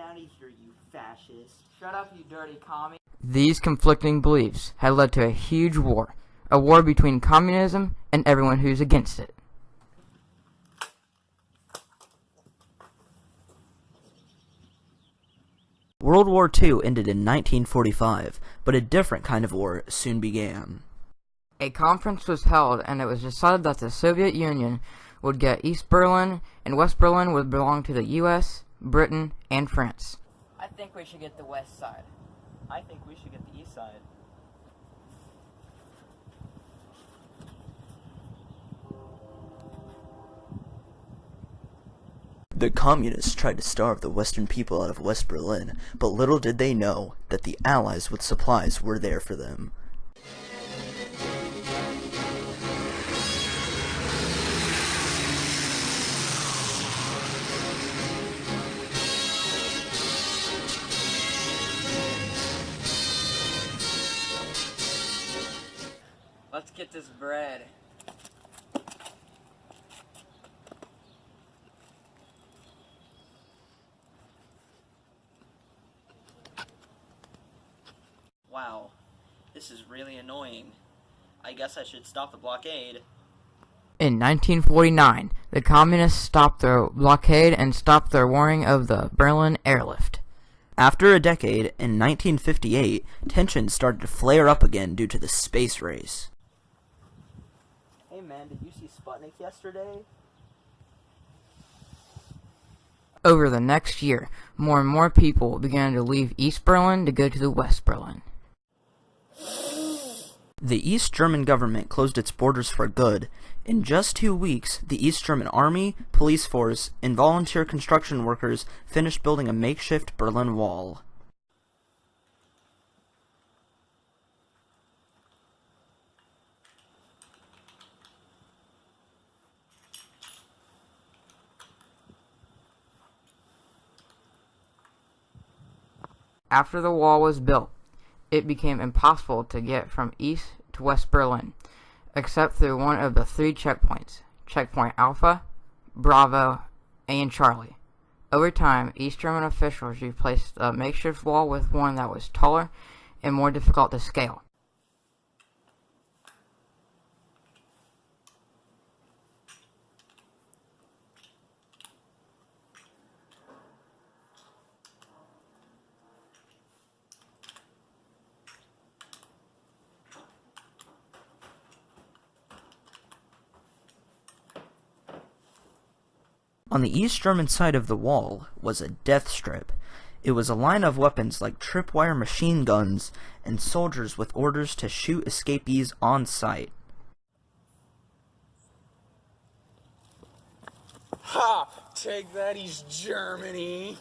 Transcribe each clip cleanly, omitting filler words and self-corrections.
out of here, you fascist. Shut up, you dirty commie. These conflicting beliefs had led to a huge war, a war between communism and everyone who's against it. World War II ended in 1945, but a different kind of war soon began. A conference was held, and it was decided that the Soviet Union would get East Berlin, and West Berlin would belong to the U.S., Britain, and France. I think we should get the west side. I think we should get the east side. The communists tried to starve the Western people out of West Berlin, but little did they know that the Allies with supplies were there for them. Let's get this bread. Wow, this is really annoying. I guess I should stop the blockade. In 1949, the communists stopped their blockade and stopped their warning of the Berlin airlift. After a decade, in 1958, tensions started to flare up again due to the space race. Hey man, did you see Sputnik yesterday? Over the next year, more and more people began to leave East Berlin to go to the West Berlin. The East German government closed its borders for good. In just 2 weeks, the East German army, police force, and volunteer construction workers finished building a makeshift Berlin Wall. After the wall was built, it became impossible to get from East to West Berlin, except through one of the 3 checkpoints, Checkpoint Alpha, Bravo, and Charlie. Over time, East German officials replaced the makeshift wall with one that was taller and more difficult to scale. On the East German side of the wall was a death strip. It was a line of weapons like tripwire machine guns and soldiers with orders to shoot escapees on sight. Ha! Take that, East Germany!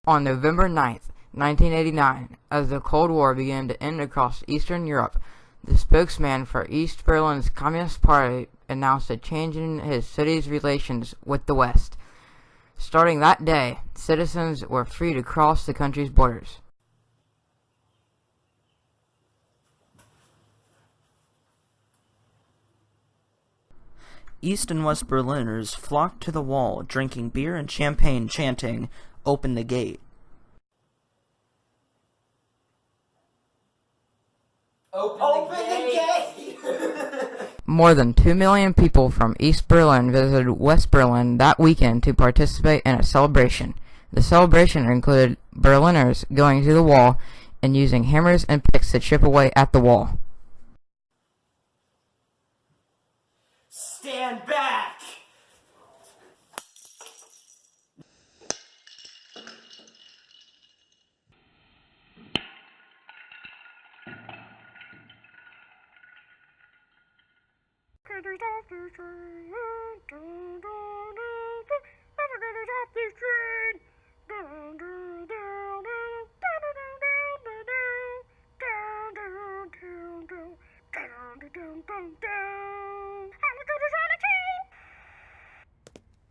On November 9th, 1989, as the Cold War began to end across Eastern Europe, the spokesman for East Berlin's Communist Party announced a change in his city's relations with the West. Starting that day, citizens were free to cross the country's borders. East and West Berliners flocked to the wall, drinking beer and champagne, chanting, "Open the gate." Open the gate! More than 2 million people from East Berlin visited West Berlin that weekend to participate in a celebration. The celebration included Berliners going to the wall and using hammers and picks to chip away at the wall. Stand back!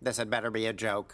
This had better be a joke.